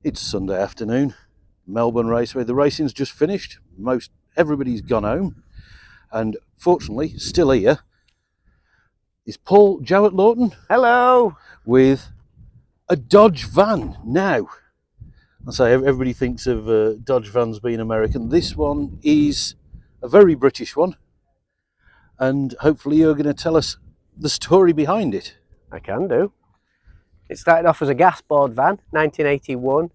It's Sunday afternoon, Melbourne Raceway. The racing's just finished. Everybody's gone home, and fortunately, still here is Paul Jowett-Lawton. Hello. With a Dodge van. Now, I say everybody thinks of Dodge vans being American. This one is a very British one, and hopefully you're going to tell us the story behind it. I can do. It started off as a gas board van, 1981.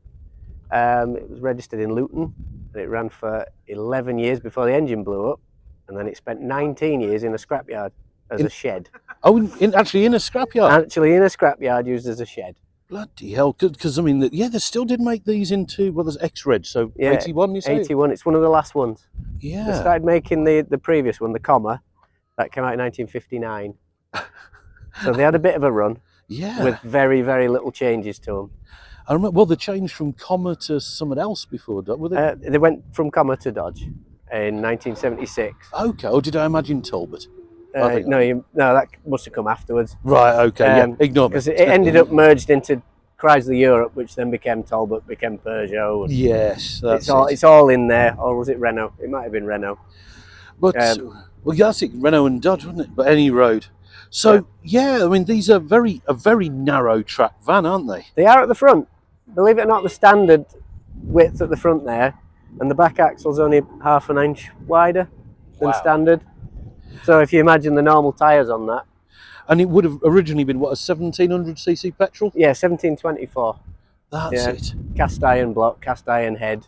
It was registered in Luton, and it ran for 11 years before the engine blew up, and then it spent 19 years in a scrapyard as a shed. Oh, actually in a scrapyard? Actually in a scrapyard used as a shed. Bloody hell, because I mean, they still did make these into, well, there's X-Reg, so yeah, 81 you say? 81, it's one of the last ones. Yeah. They started making the previous one, the Comma, that came out in 1959. So they had a bit of a run. Yeah. With very, very little changes to them. I remember, well, they changed from Comma to someone else before, were they? They went from Comma to Dodge in 1976. Okay, or did I imagine Talbot? No, that must have come afterwards. Right, okay, yeah, ignore me. Because it ended up merged into Chrysler Europe, which then became Talbot, became Peugeot. Yes, that's it's all in there. Or was it Renault? It might have been Renault. But, well, that's it, Renault and Dodge, wasn't it? But any road. So, yeah, I mean, these are a very narrow track van, aren't they? They are at the front. Believe it or not, the standard width at the front there, and the back axle's only half an inch wider than standard. So if you imagine the normal tyres on that. And it would have originally been, what, a 1700cc petrol? Yeah, 1724. That's it. Cast iron block, cast iron head,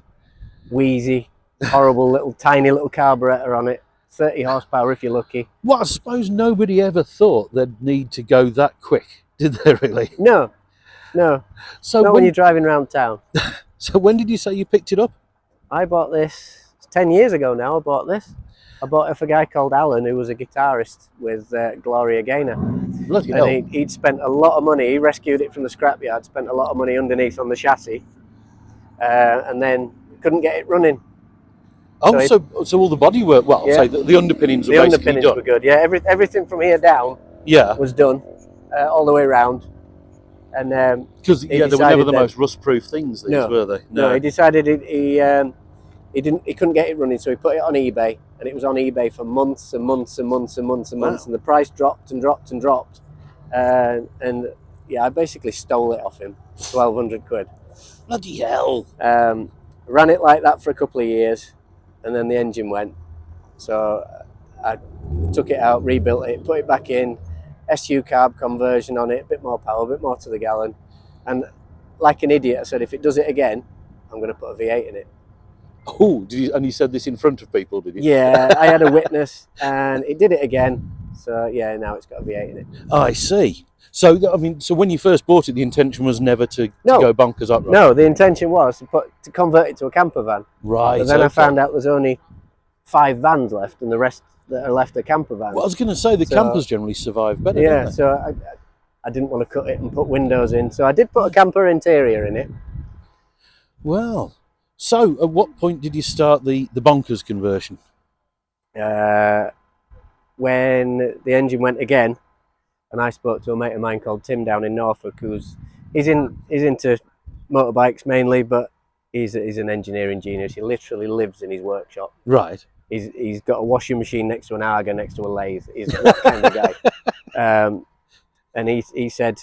wheezy, horrible tiny little carburettor on it. 30 horsepower if you're lucky. Well, I suppose nobody ever thought they'd need to go that quick, did they really? No. So not when you're driving around town. So when did you say you picked it up? I bought this 10 years ago now. I bought it off a guy called Alan, who was a guitarist with Gloria Gaynor. Bloody hell. And he'd spent a lot of money. He rescued it from the scrapyard, spent a lot of money underneath on the chassis, and then couldn't get it running. Oh, so all the bodywork, well, yeah. Say the underpinnings were basically done. Were good, yeah. Everything from here down was done, all the way around. And because they were never the most rust-proof things, were they? No, he decided he couldn't get it running, so he put it on eBay, and it was on eBay for months and months and months and months and months, and the price dropped and dropped and dropped. And yeah, I basically stole it off him, 1,200 quid. Bloody hell! Ran it like that for a couple of years. And then the engine went, so I took it out, rebuilt it, put it back in, SU carb conversion on it, a bit more power, a bit more to the gallon, and like an idiot, I said, if it does it again, I'm going to put a V8 in it. Oh, and you said this in front of people, did you? Yeah, I had a witness, and it did it again. So yeah, now it's got a V8 in it. Oh, I see. So I mean, so when you first bought it, the intention was never to go bonkers upright. No, the intention was to convert it to a camper van. Right. But then I found out there's only 5 vans left, and the rest that are left are camper vans. Well, I was going to say the campers generally survive better. Yeah. Don't they? So I didn't want to cut it and put windows in, so I did put a camper interior in it. Well, so at what point did you start the bonkers conversion? When the engine went again. And I spoke to a mate of mine called Tim down in Norfolk, he's into motorbikes mainly, but he's an engineering genius. He literally lives in his workshop. Right. He's got a washing machine next to an Arga, next to a lathe. He's that kind of guy. And he said,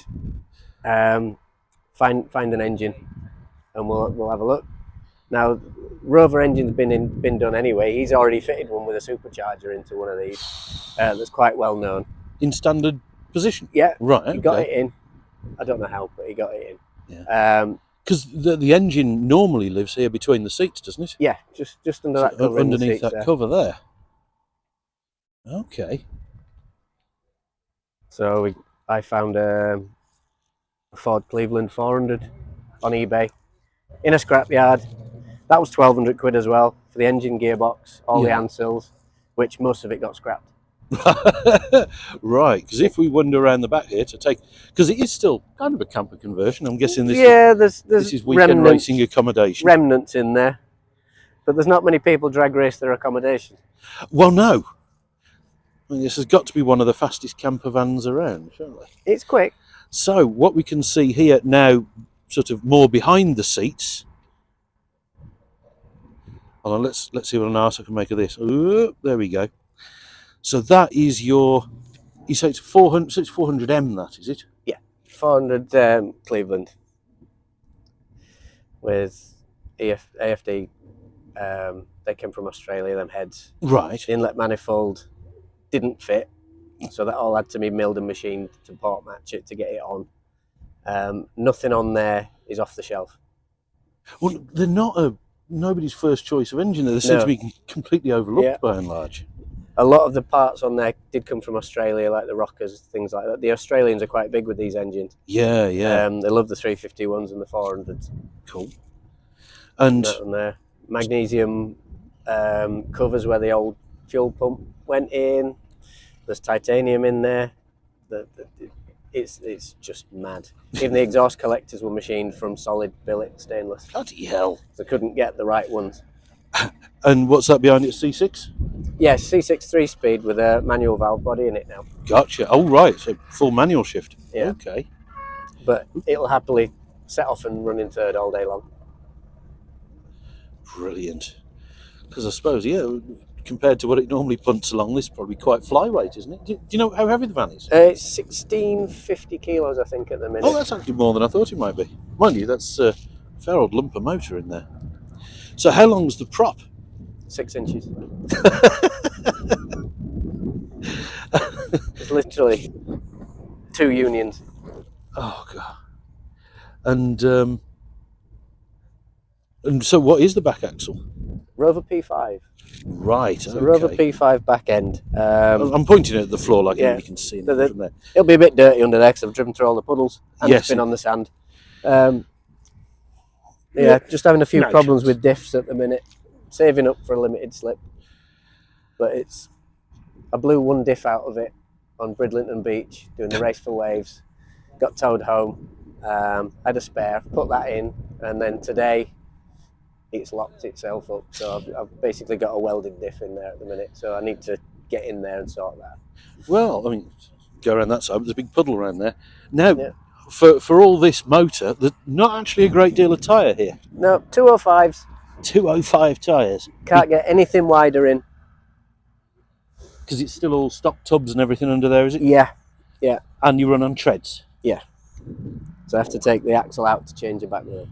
find an engine, and we'll have a look. Now, Rover engine's been done anyway. He's already fitted one with a supercharger into one of these. That's quite well known. In standard position? Yeah. Right. He got it in. I don't know how, but he got it in. Yeah. Because the engine normally lives here between the seats, doesn't it? Yeah, just under that cover. Underneath that cover there. Okay. So I found a Ford Cleveland 400 on eBay in a scrapyard. That was 1,200 quid as well for the engine, gearbox, all the handsills, which most of it got scrapped. Right, because if we wander around the back here to take, because it is still kind of a camper conversion, I'm guessing this this is weekend racing accommodation. Remnants in there, but there's not many people drag race their accommodation. Well, no. I mean, this has got to be one of the fastest camper vans around, surely. It's quick. So what we can see here now, sort of more behind the seats. Hold on, let's see what an arse I can make of this. Ooh, there we go. So that is your. You say it's 400. So it's 400M. That is it. Yeah, 400 Cleveland with AFD. They came from Australia. Them heads. Right. The inlet manifold didn't fit, so that all had to be milled and machined to port match it to get it on. Nothing on there is off the shelf. Well, they're not nobody's first choice of engine. They seem to be completely overlooked by and large. A lot of the parts on there did come from Australia, like the rockers, things like that. The Australians are quite big with these engines. Yeah. They love the 351s and the 400s. Cool. And on there, magnesium covers where the old fuel pump went in. There's titanium in there. It's just mad. Even the exhaust collectors were machined from solid billet stainless. Bloody hell! They couldn't get the right ones. And what's that behind it? C6? Yes, C6 3-speed with a manual valve body in it now. Gotcha. Oh right, so full manual shift. Yeah. Okay. But it'll happily set off and run in third all day long. Brilliant. Because I suppose, compared to what it normally punts along, this is probably quite flyweight, isn't it? Do you know how heavy the van is? It's 1650 kilos, I think, at the minute. Oh, that's actually more than I thought it might be. Mind you, that's a fair old lump of motor in there. So how long's the prop? 6 inches. It's literally 2 unions. Oh god. And so what is the back axle? Rover P5. Right. It's a Rover P5 back end. I'm pointing at the floor like you can see from there. It'll be a bit dirty under there because I've driven through all the puddles and it's been on the sand. Just having a few problems with diffs at the minute. Saving up for a limited slip. But I blew one diff out of it on Bridlington Beach doing the race for waves. Got towed home. Had a spare, put that in, and then today it's locked itself up. So I've basically got a welded diff in there at the minute. So I need to get in there and sort that. Well, I mean, go around that side. There's a big puddle around there. Now, for all this motor, there's not actually a great deal of tyre here. No, 205s. 205 tyres. Can't get anything wider in. Because it's still all stock tubs and everything under there, is it? Yeah. And you run on treads? Yeah. So I have to take the axle out to change the back wheel.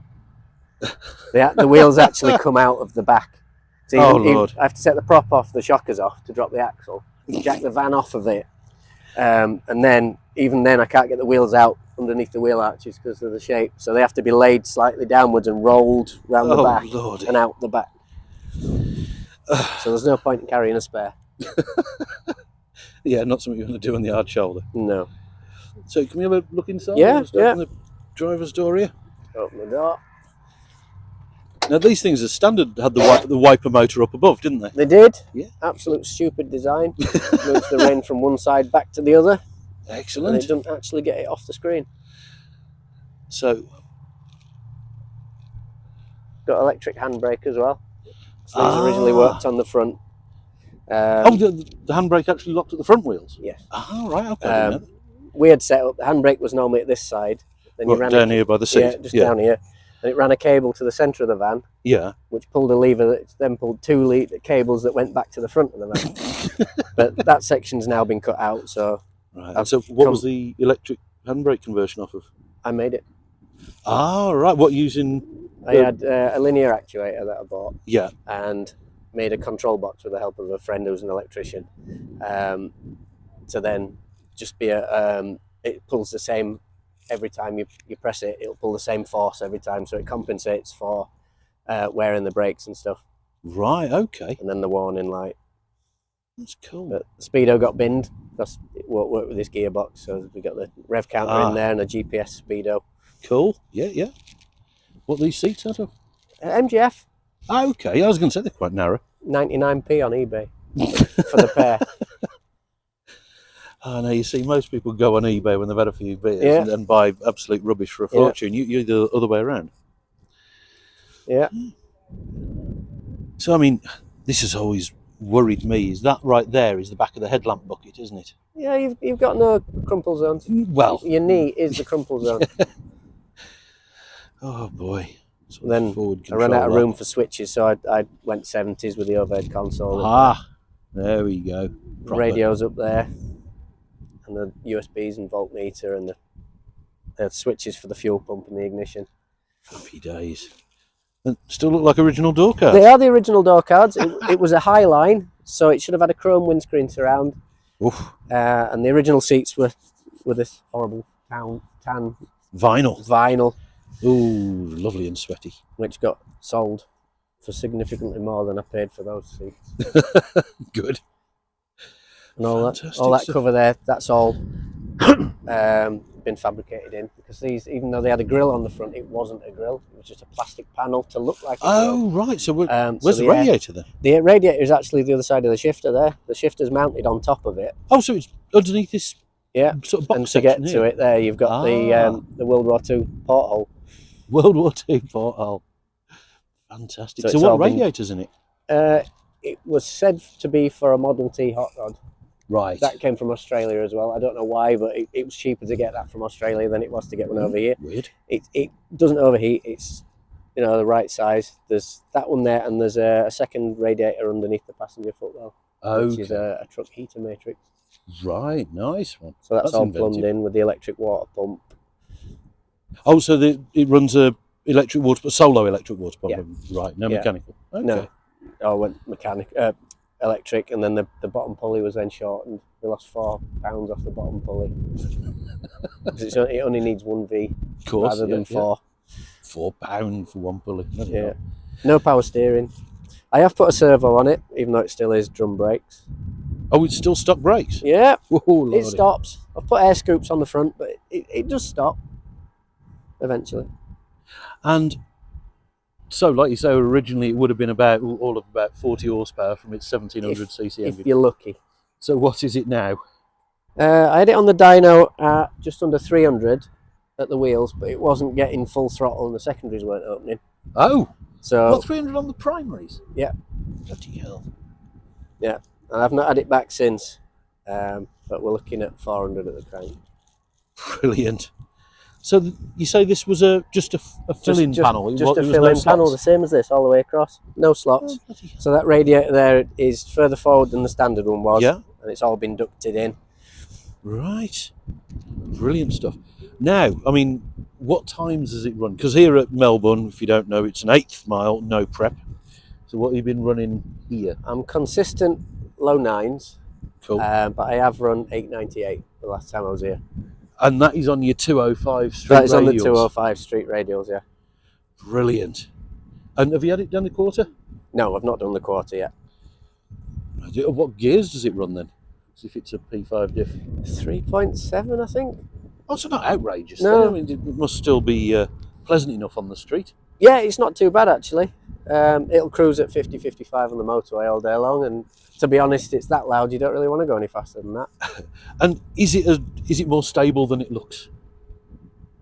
The wheels actually come out of the back. So Lord. I have to take the prop off, the shockers off to drop the axle, jack the van off of it. And then, even then, I can't get the wheels out underneath the wheel arches because of the shape. So they have to be laid slightly downwards and rolled round the back and out the back. So there's no point in carrying a spare. Yeah, not something you want to do on the hard shoulder. No. So can we have a look inside? Yeah. Open the driver's door here. Open the door. Now these things are standard had the wiper motor up above, didn't they? They did. Yeah. Absolute stupid design. Moves the rain from one side back to the other. Excellent. And it doesn't actually get it off the screen. So got electric handbrake as well. So these originally worked on the front. The handbrake actually locked at the front wheels? Yes. Right, okay. Weird setup. The handbrake was normally at this side. Then you ran down here by the seat? Yeah, just down here. And it ran a cable to the centre of the van. Yeah. Which pulled a lever that then pulled 2 cables that went back to the front of the van. But that section's now been cut out, so... Right. So what was the electric handbrake conversion off of? I made it. Right. What, using... I had a linear actuator that I bought. Yeah. And made a control box with the help of a friend who's an electrician. To then just be it pulls the same every time you press it. It'll pull the same force every time, so it compensates for wearing the brakes and stuff. Right. Okay. And then the warning light. That's cool. But the speedo got binned. It won't work with this gearbox, so we got the rev counter in there and a GPS speedo. Cool. Yeah. What are these seats out of? MGF. Okay. I was going to say they're quite narrow. 99p on eBay for the pair. No, you see, most people go on eBay when they've had a few beers and buy absolute rubbish for a fortune. You're the other way around. Yeah. So, I mean, this has always worried me. Is that right there is the back of the headlamp bucket, isn't it? Yeah, you've got no crumple zones. Well, your knee is the crumple zone. Oh boy. Sort of Then forward I ran out of control room for switches, so I went 70s with the overhead console. Ah, there we go. Proper. Radios up there, and the USBs and voltmeter, and the switches for the fuel pump and the ignition. Happy days. And still look like original door cards. They are the original door cards. It was a high line, so it should have had a chrome windscreen surround. Oof. And the original seats were this horrible tan Vinyl. Ooh, lovely and sweaty. which got sold for significantly more than I paid for those seats. Good. And all Fantastic that stuff. cover there, that's all been fabricated in, because these, even though they had a grille on the front, it wasn't a grille. It was just a plastic panel to look like a grill. Oh, right. So where's so the radiator then? The radiator is actually the other side of the shifter there. The shifter's mounted on top of it. Oh, so it's underneath this sort of box And to section get here. to it there, you've got the World War II porthole. World War II porthole. Fantastic. So So it's what all been- radiator's in it? It was said to be for a Model T hot rod. Right. That came from Australia as well. I don't know why, but it was cheaper to get that from Australia than it was to get one over here. Weird. It doesn't overheat. It's the right size. There's that one there, and there's a second radiator underneath the passenger footwell, which is a truck heater matrix. Right. Nice one. So that's all inventive. plumbed in with the electric water pump. Oh, so it runs a solo electric water pump. Yeah. Right. No Yeah. mechanical. Okay. No, I went electric, and then the bottom pulley was then shortened. We lost £4 off the bottom pulley. 'Cause it only needs 1V Of course. rather than 4. £4 for one pulley. Bloody Yeah. hell. No power steering. I have put a servo on it, even though it still is drum brakes. Oh, it's still stock brakes. Yeah, Oh, Lordy. it stops. I've put air scoops on the front, but it does stop eventually. And so, like you say, originally it would have been about 40 horsepower from its 1700cc If engine. you're lucky. So what is it now? I had it on the dyno at just under 300 at the wheels, but it wasn't getting full throttle and the secondaries weren't opening. Oh, So what, 300 on the primaries? Yeah. Bloody hell. and I've not had it back since, but we're looking at 400 at the crank. Brilliant. So you say this was just a fill-in panel? Just a It was fill-in no panel, the slots? same as this, all the way across. No slots. Oh, bloody hell. So that radiator there is further forward than the standard one was. Yeah. And it's all been ducted in. Right. Brilliant stuff. Now, I mean, what times does it run? Because here at Melbourne, if you don't know, it's an 1/8 mile, no prep. So what have you been running here? I'm consistent low 9s, Cool. but I have run 898 the last time I was here. And that is on your 205 street That is on the radials. 205 street radials, yeah. Brilliant. And have you had it done a quarter? No, I've not done the quarter yet. What gears does it run then? As if it's a P5 diff. 3.7, I think. Oh, so not outrageous. No. Then. I mean, it must still be pleasant enough on the street. Yeah, it's not too bad actually. It'll cruise at 50, 55 on the motorway all day long, and to be honest, it's that loud you don't really want to go any faster than that. And is it more stable than it looks?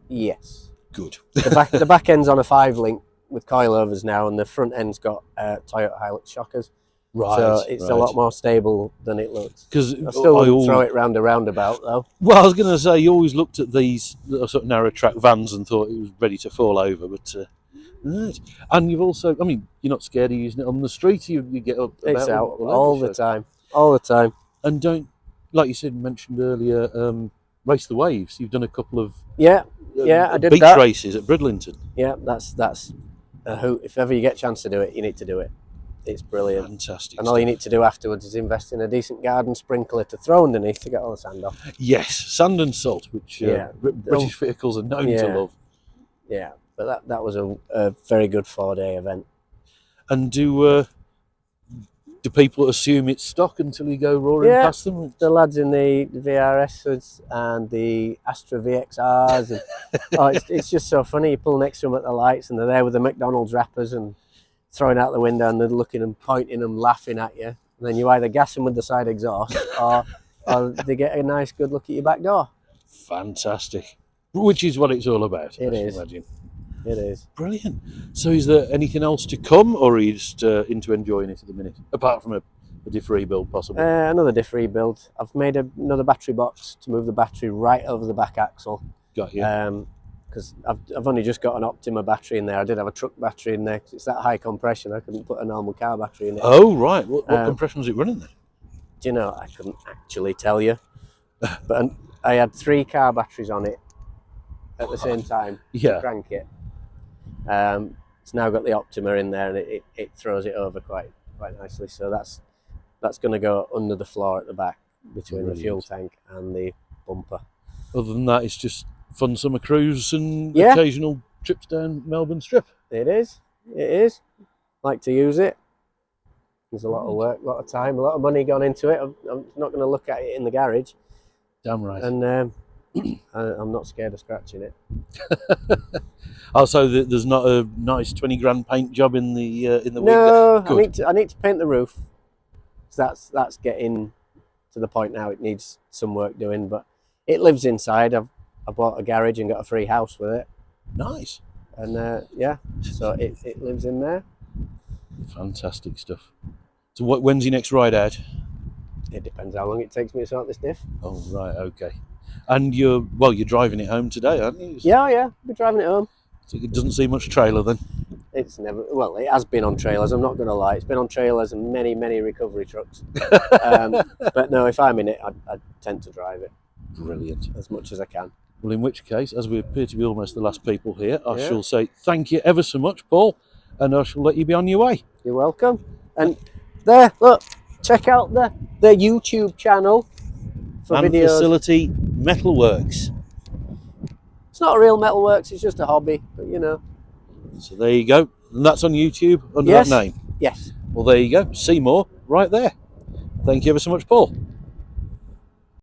Yes. Good. The back end's on a 5-link with coilovers now, and the front end's got Toyota Hilux shockers. Right. So it's a lot more stable than it looks. Because I still wouldn't throw it round a roundabout though. Well, I was going to say, you always looked at these little sort of narrow track vans and thought it was ready to fall over, but right. And you've also, I mean, you're not scared of using it on the street. You get up about It's out all all over the show. time. All the time. And don't, like you mentioned earlier, race the waves. You've done a couple of Yeah, I did beach that. races at Bridlington. Yeah, that's a hoot. If ever you get a chance to do it, you need to do it. It's brilliant. Fantastic. And all you need to do afterwards is invest in a decent garden sprinkler to throw underneath to get all the sand off. Yes, sand and salt, which Yeah. British vehicles are known Yeah. to love. Yeah, but that was a very good 4-day event. And do people assume it's stock until you go roaring Yeah. past them? The lads in the VRSs and the Astra VXRs, and it's just so funny. You pull next to them at the lights, and they're there with the McDonald's wrappers and throwing out the window, and they're looking and pointing and laughing at you. And then you either gas them with the side exhaust, or they get a nice good look at your back door. Fantastic. Which is what it's all about. It I should is. imagine. It is. Brilliant. So is there anything else to come, or are you just into enjoying it at the minute? Apart from a diff rebuild, possibly? Another diff rebuild. I've made another battery box to move the battery right over the back axle. Got you. because I've only just got an Optima battery in there. I did have a truck battery in there 'cause it's that high compression. I couldn't put a normal car battery in it. Oh, right. What compression was it running then? Do you know, I couldn't actually tell you. But I had 3 car batteries on it at the same time to crank it. It's now got the Optima in there, and it throws it over quite nicely. So that's going to go under the floor at the back between the fuel tank and the bumper. Other than that, it's just fun summer cruise and occasional trips down Melbourne Strip. It is. Like to use it. There's a lot of work, a lot of time, a lot of money gone into it. I'm not going to look at it in the garage. Damn right. And I'm not scared of scratching it. Also, there's not a nice 20 grand paint job in the No, I need to paint the roof. So that's getting to the point now. It needs some work doing, but it lives inside. I bought a garage and got a free house with it. Nice. And so it lives in there. Fantastic stuff. So when's your next ride out? It depends how long it takes me to sort this diff. Oh, right, okay. And you're driving it home today, aren't you? Yeah, we're driving it home. So it doesn't see much trailer then? It has been on trailers, I'm not going to lie. It's been on trailers and many, many recovery trucks. But no, if I'm in it, I tend to drive it. Brilliant. As much as I can. Well, in which case, as we appear to be almost the last people here, I shall say thank you ever so much, Paul, and I shall let you be on your way. You're welcome. And there, look, check out the YouTube channel for videos. Facility Metalworks. It's not a real metalworks, it's just a hobby, but you know. So there you go. And that's on YouTube under that name? Yes. Well, there you go. See more right there. Thank you ever so much, Paul.